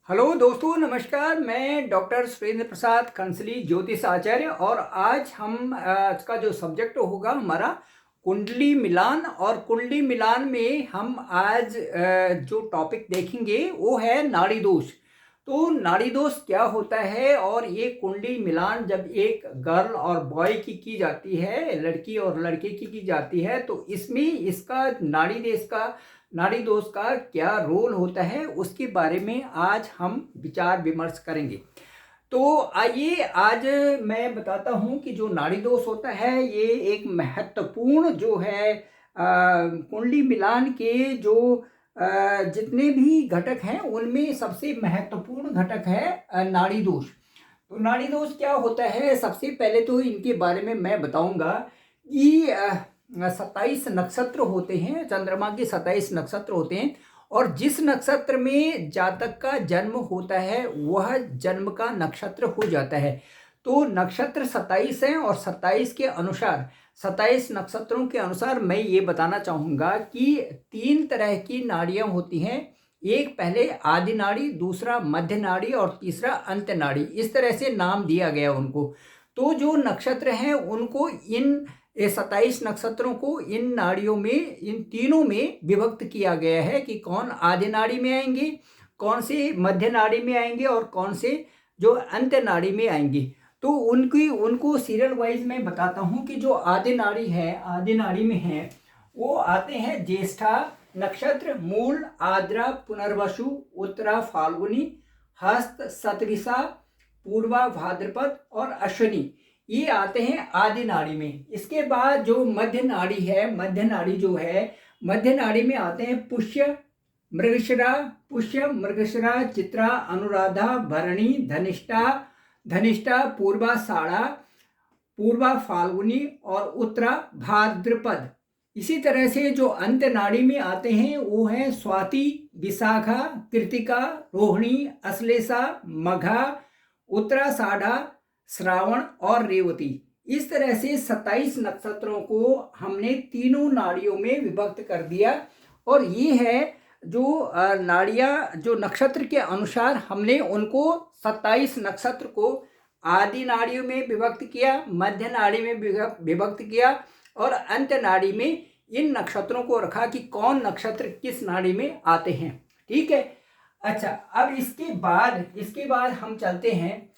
Hello दोस्तों, नमस्कार। मैं डॉक्टर सुरेंद्र प्रसाद कंसली ज्योतिष आचार्य और आज का जो सब्जेक्ट होगा हमारा कुंडली मिलान। और कुंडली मिलान में हम आज जो टॉपिक देखेंगे वो है नाड़ी दोष। तो नाड़ी दोष क्या होता है और ये कुंडली मिलान जब एक गर्ल और बॉय की जाती है, लड़की और लड़के की जाती है, तो इसमें इसका नाड़ी दोष का क्या रोल होता है उसके बारे में आज हम विचार विमर्श करेंगे। तो आइए आज मैं बताता हूं कि जो नाड़ी दोष होता है ये एक महत्वपूर्ण जो है कुंडली मिलान के जो जितने भी घटक हैं उनमें सबसे महत्वपूर्ण घटक है नाड़ी दोष। तो नाड़ी दोष क्या होता है, सबसे पहले तो इनके बारे में मैं बताऊंगा कि 27 नक्षत्र होते हैं, चंद्रमा के 27 नक्षत्र होते हैं और जिस नक्षत्र में जातक का जन्म होता है वह जन्म का नक्षत्र हो जाता है। तो नक्षत्र 27 हैं और 27 नक्षत्रों के अनुसार मैं ये बताना चाहूँगा कि 3 तरह की नाड़ियाँ होती हैं। एक पहले आदि नाड़ी, दूसरा मध्य नाड़ी और तीसरा अंत नाड़ी। इस तरह से नाम दिया गया उनको। तो जो नक्षत्र हैं उनको ये 27 नक्षत्रों को इन नाड़ियों में, इन तीनों में विभक्त किया गया है कि कौन आदि नाड़ी में आएंगे, कौन से मध्य नाड़ी में आएंगे और कौन से जो अंत नाड़ी में आएंगे। तो उनको सीरियल वाइज में बताता हूँ कि जो आदि नाड़ी में है वो आते हैं ज्येष्ठा नक्षत्र, मूल, आद्रा, पुनर्वसु, उत्तरा, फाल्गुनी, हस्त, शतभिषा, पूर्वा, भाद्रपद और अश्विनी, ये आते हैं आदि नाड़ी में। इसके बाद जो मध्य नाड़ी में आते हैं पुष्य, मृगशिरा, चित्रा, अनुराधा, भरणी, धनिष्ठा, पूर्वाषाढ़ा, पूर्वा, फाल्गुनी और उत्तरा, भाद्रपद। इसी तरह से जो अंत नाड़ी में आते हैं वो है स्वाति, विशाखा, कृतिका, रोहिणी, अश्लेषा, मघा, उत्तराषाढ़ा, श्रावण और रेवती। इस तरह से 27 नक्षत्रों को हमने तीनों नाड़ियों में विभक्त कर दिया। और ये है जो नाड़ियाँ, जो नक्षत्र के अनुसार हमने उनको 27 नक्षत्र को आदि नाड़ियों में विभक्त किया, मध्य नाड़ी में विभक्त किया और अंत नाड़ी में इन नक्षत्रों को रखा कि कौन नक्षत्र किस नाड़ी में आते हैं। ठीक है। अच्छा, अब इसके बाद हम चलते हैं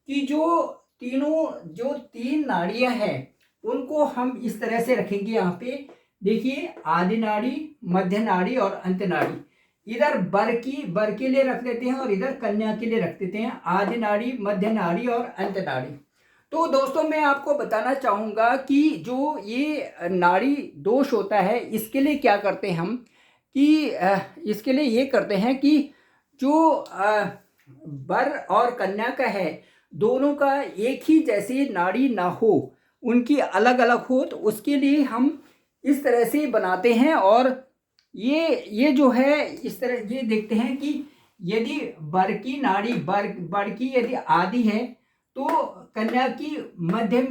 कि जो 3 नाड़ियां हैं उनको हम इस तरह से रखेंगे। यहाँ पे देखिए, आदि नाड़ी, मध्य नाड़ी और अंत नाड़ी। इधर बर के लिए रख देते हैं और इधर कन्या के लिए रख देते हैं। आदि नाड़ी, मध्य नाड़ी और अंत नाड़ी। तो दोस्तों, मैं आपको बताना चाहूँगा कि जो ये नाड़ी दोष होता है इसके लिए क्या करते हैं हम कि इसके लिए ये करते हैं कि जो वर और कन्या का है दोनों का एक ही जैसी नाड़ी ना हो, उनकी अलग अलग हो, तो उसके लिए हम इस तरह से बनाते हैं। और ये जो है इस तरह ये देखते हैं कि यदि वर की नाड़ी वर की यदि आदि है तो कन्या की मध्य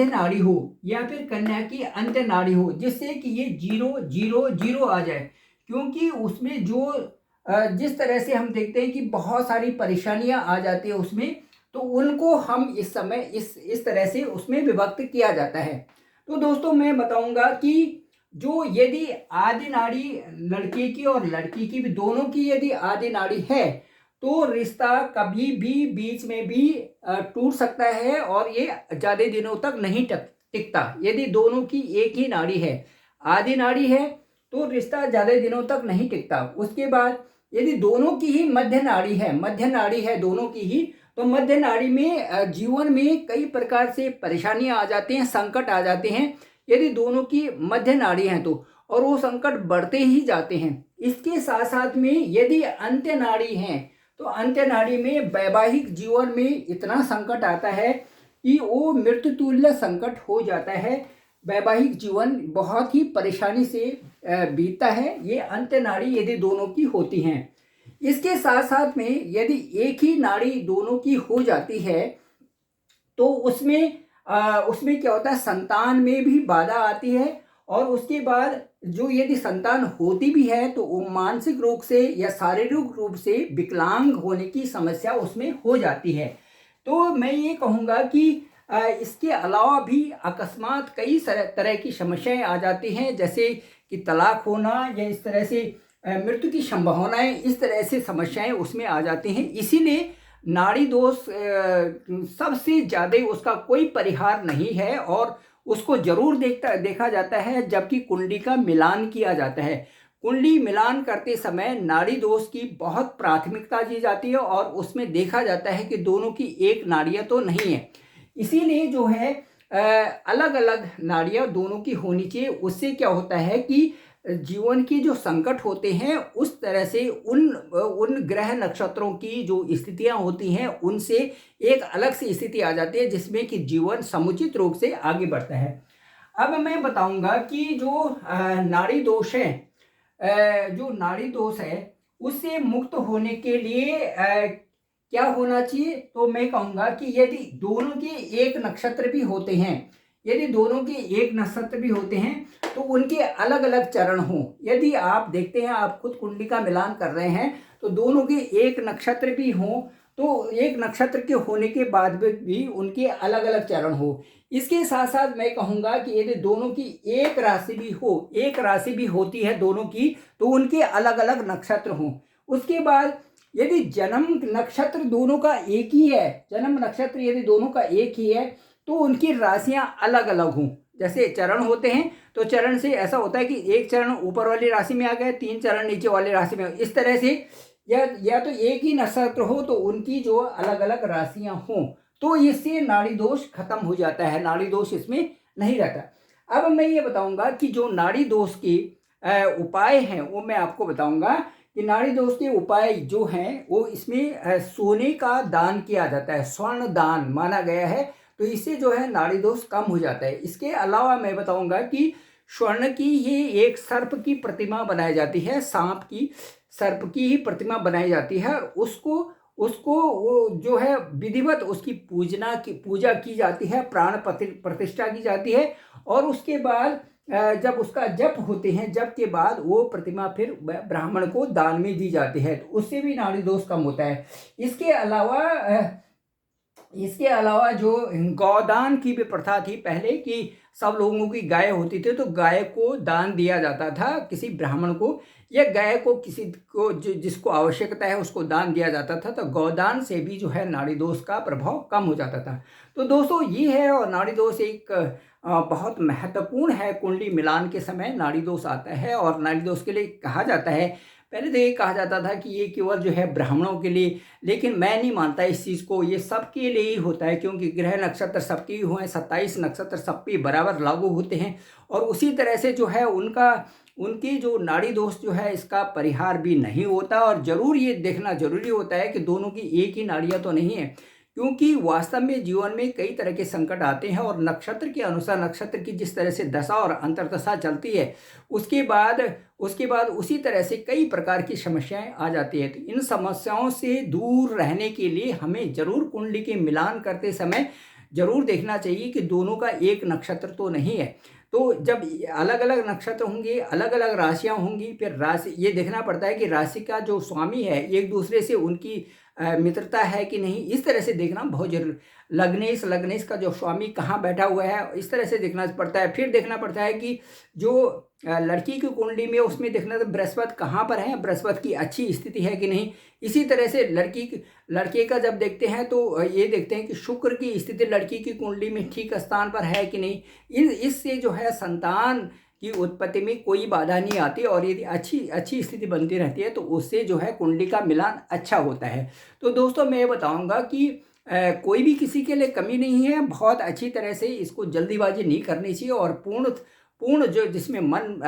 नाड़ी हो या फिर कन्या की अंत नाड़ी हो, जिससे कि ये 0 आ जाए। क्योंकि उसमें जो जिस तरह से हम देखते हैं कि बहुत सारी परेशानियां आ जाती है उसमें, तो उनको हम इस समय इस तरह से उसमें विभक्त किया जाता है। तो दोस्तों, मैं बताऊंगा कि जो यदि आदि नाड़ी लड़के की और लड़की की भी, दोनों की यदि आदि नाड़ी है तो रिश्ता कभी भी बीच में भी टूट सकता है और ये ज़्यादा दिनों तक नहीं टिकता। यदि दोनों की एक ही नाड़ी है, आदि नाड़ी है, तो रिश्ता ज़्यादा दिनों तक नहीं टिकता। उसके बाद यदि दोनों की ही मध्य नाड़ी है दोनों की ही, तो मध्य नाड़ी में जीवन में कई प्रकार से परेशानियां आ जाती हैं, संकट आ जाते हैं यदि दोनों की मध्य नाड़ी हैं तो, और वो संकट बढ़ते ही जाते हैं। इसके साथ साथ में यदि अंत्य नाड़ी हैं तो अंत्य नाड़ी में वैवाहिक जीवन में इतना संकट आता है कि वो मृत्यु तुल्य संकट हो जाता है। वैवाहिक जीवन बहुत ही परेशानी से बीतता है, ये अंत्य नाड़ी यदि दोनों की होती हैं। इसके साथ साथ में यदि एक ही नाड़ी दोनों की हो जाती है तो उसमें क्या होता है, संतान में भी बाधा आती है और उसके बाद जो यदि संतान होती भी है तो वो मानसिक रूप से या शारीरिक रूप से विकलांग होने की समस्या उसमें हो जाती है। तो मैं ये कहूँगा कि इसके अलावा भी अकस्मात कई तरह की समस्याएं आ जाती हैं, जैसे कि तलाक होना या इस तरह से मृत्यु की संभावनाएं, इस तरह से समस्याएं उसमें आ जाती हैं। इसीलिए नाड़ी दोष सबसे ज़्यादा उसका कोई परिहार नहीं है और उसको जरूर देखा जाता है जबकि कुंडली का मिलान किया जाता है। कुंडली मिलान करते समय नाड़ी दोष की बहुत प्राथमिकता दी जाती है और उसमें देखा जाता है कि दोनों की एक नाड़ियाँ तो नहीं है। इसीलिए जो है अलग अलग नाड़ियाँ दोनों की होनी चाहिए। उससे क्या होता है कि जीवन की जो संकट होते हैं उस तरह से उन ग्रह नक्षत्रों की जो स्थितियां होती हैं उनसे एक अलग सी स्थिति आ जाती है जिसमें कि जीवन समुचित रूप से आगे बढ़ता है। अब मैं बताऊंगा कि जो नाड़ी दोष है, जो नाड़ी दोष है उससे मुक्त होने के लिए क्या होना चाहिए, तो मैं कहूँगा कि यदि दोनों के एक नक्षत्र भी होते हैं, यदि दोनों के एक नक्षत्र भी होते हैं तो उनके अलग अलग चरण हों। यदि आप देखते हैं, आप खुद कुंडली का मिलान कर रहे हैं तो दोनों के एक नक्षत्र भी हों, तो एक नक्षत्र के होने के बाद भी उनके अलग अलग चरण हो। इसके साथ साथ मैं कहूँगा कि यदि दोनों की एक राशि भी हो, एक राशि भी होती है दोनों की, तो उनके अलग अलग नक्षत्र हों। उसके बाद यदि जन्म नक्षत्र दोनों का एक ही है, जन्म नक्षत्र यदि दोनों का एक ही है तो उनकी राशियां अलग अलग हों। जैसे चरण होते हैं तो चरण से ऐसा होता है कि एक चरण ऊपर वाली राशि में आ गए, 3 चरण नीचे वाली राशि में, इस तरह से या तो एक ही नक्षत्र हो तो उनकी जो अलग अलग राशियां हों, तो इससे नाड़ी दोष खत्म हो जाता है, नाड़ी दोष इसमें नहीं रहता। अब मैं ये बताऊंगा कि जो नाड़ी दोष के उपाय हैं वो मैं आपको बताऊंगा कि नाड़ी दोष के उपाय जो हैं वो इसमें सोने का दान किया जाता है, स्वर्ण दान माना गया है, तो इससे जो है नाड़ी दोष कम हो जाता है। इसके अलावा मैं बताऊंगा कि स्वर्ण की ही एक सर्प की प्रतिमा बनाई जाती है, सांप की सर्प की ही प्रतिमा बनाई जाती है, उसको वो जो है विधिवत उसकी पूजा की जाती है, प्राण प्रतिष्ठा की जाती है और उसके बाद जब उसका जप होते हैं, जप के बाद वो प्रतिमा फिर ब्राह्मण को दान में दी जाती है, तो उससे भी नाड़ी दोष कम होता है। इसके अलावा जो गौदान की भी प्रथा थी पहले, कि सब लोगों की गाय होती थी तो गाय को दान दिया जाता था किसी ब्राह्मण को, या गाय को किसी को जिसको आवश्यकता है उसको दान दिया जाता था, तो गौदान से भी जो है नाड़ी दोष का प्रभाव कम हो जाता था। तो दोस्तों ये है, और नाड़ी दोष एक बहुत महत्वपूर्ण है। कुंडली मिलान के समय नाड़ी दोष आता है और नाड़ी दोष के लिए कहा जाता है, पहले तो ये कहा जाता था कि ये केवल जो है ब्राह्मणों के लिए, लेकिन मैं नहीं मानता इस चीज़ को, ये सबके लिए ही होता है, क्योंकि ग्रह नक्षत्र सबके ही हुए, 27 नक्षत्र सब पे बराबर लागू होते हैं और उसी तरह से जो है उनकी जो नाड़ी दोष जो है इसका परिहार भी नहीं होता। और ज़रूर ये देखना जरूरी होता है कि दोनों की एक ही नाड़ियाँ तो नहीं है, क्योंकि वास्तव में जीवन में कई तरह के संकट आते हैं और नक्षत्र के अनुसार, नक्षत्र की जिस तरह से दशा और अंतर्दशा चलती है उसके बाद उसी तरह से कई प्रकार की समस्याएं आ जाती है। तो इन समस्याओं से दूर रहने के लिए हमें जरूर कुंडली के मिलान करते समय जरूर देखना चाहिए कि दोनों का एक नक्षत्र तो नहीं है। तो जब अलग अलग नक्षत्र होंगे, अलग अलग राशियां होंगी, फिर राशि ये देखना पड़ता है कि राशि का जो स्वामी है एक दूसरे से उनकी मित्रता है कि नहीं, इस तरह से देखना बहुत जरूरी। लग्नेश का जो स्वामी कहाँ बैठा हुआ है इस तरह से देखना पड़ता है। फिर देखना पड़ता है कि जो लड़की की कुंडली में उसमें देखना तो बृहस्पति कहाँ पर है, बृहस्पति की अच्छी स्थिति है कि नहीं। इसी तरह से लड़के का जब देखते हैं तो ये देखते हैं कि शुक्र की स्थिति लड़की की कुंडली में ठीक स्थान पर है कि नहीं। इससे जो है संतान की उत्पत्ति में कोई बाधा नहीं आती और यदि अच्छी स्थिति बनती रहती है तो उससे जो है कुंडली का मिलान अच्छा होता है। तो दोस्तों मैं ये बताऊंगा कि कोई भी किसी के लिए कमी नहीं है, बहुत अच्छी तरह से इसको जल्दीबाजी नहीं करनी चाहिए और पूर्ण जो जिसमें मन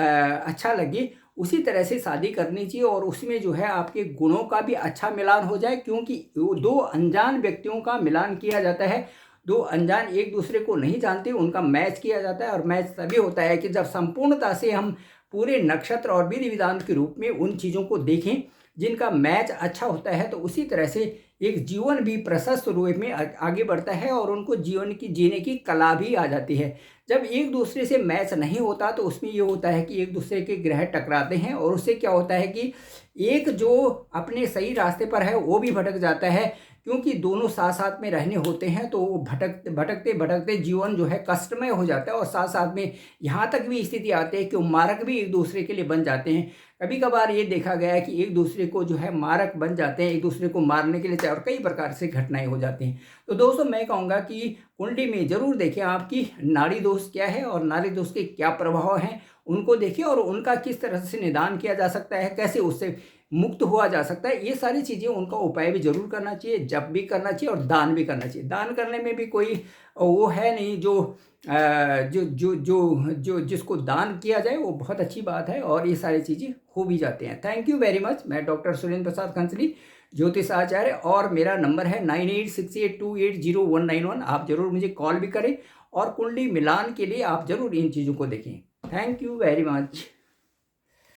अच्छा लगे उसी तरह से शादी करनी चाहिए और उसमें जो है आपके गुणों का भी अच्छा मिलान हो जाए, क्योंकि दो अनजान व्यक्तियों का मिलान किया जाता है। दो अनजान एक दूसरे को नहीं जानते, उनका मैच किया जाता है और मैच तभी होता है कि जब संपूर्णता से हम पूरे नक्षत्र और विधि विधान के रूप में उन चीज़ों को देखें जिनका मैच अच्छा होता है तो उसी तरह से एक जीवन भी प्रशस्त रूप में आगे बढ़ता है और उनको जीवन की जीने की कला भी आ जाती है। जब एक दूसरे से मैच नहीं होता तो उसमें ये होता है कि एक दूसरे के ग्रह टकराते हैं और उससे क्या होता है कि एक जो अपने सही रास्ते पर है वो भी भटक जाता है, क्योंकि दोनों साथ साथ में रहने होते हैं तो वो भटकते भटकते जीवन जो है कष्टमय हो जाता है और साथ साथ में यहाँ तक भी स्थिति आती है कि वो मारक भी एक दूसरे के लिए बन जाते हैं। कभी कभार ये देखा गया है कि एक दूसरे को जो है मारक बन जाते हैं, एक दूसरे को मारने के लिए और कई प्रकार से घटनाएं हो जाती हैं। तो दोस्तों मैं कहूँगा कि कुंडली में ज़रूर देखें आपकी नाड़ी दोष क्या है और नाड़ी दोष के क्या प्रभाव हैं, उनको देखिए और उनका किस तरह से निदान किया जा सकता है, कैसे उससे मुक्त हुआ जा सकता है। ये सारी चीज़ें उनका उपाय भी जरूर करना चाहिए, जप भी करना चाहिए और दान भी करना चाहिए। दान करने में भी कोई वो है नहीं, जो जिसको दान किया जाए वो बहुत अच्छी बात है और ये सारी चीज़ें हो भी जाते हैं। Thank you very much. मैं डॉक्टर सुरेंद्र प्रसाद खंसली, ज्योतिष आचार्य, और मेरा नंबर है 9868280191। आप ज़रूर मुझे कॉल भी करें और कुंडली मिलान के लिए आप ज़रूर इन चीज़ों को देखें। Thank you very much.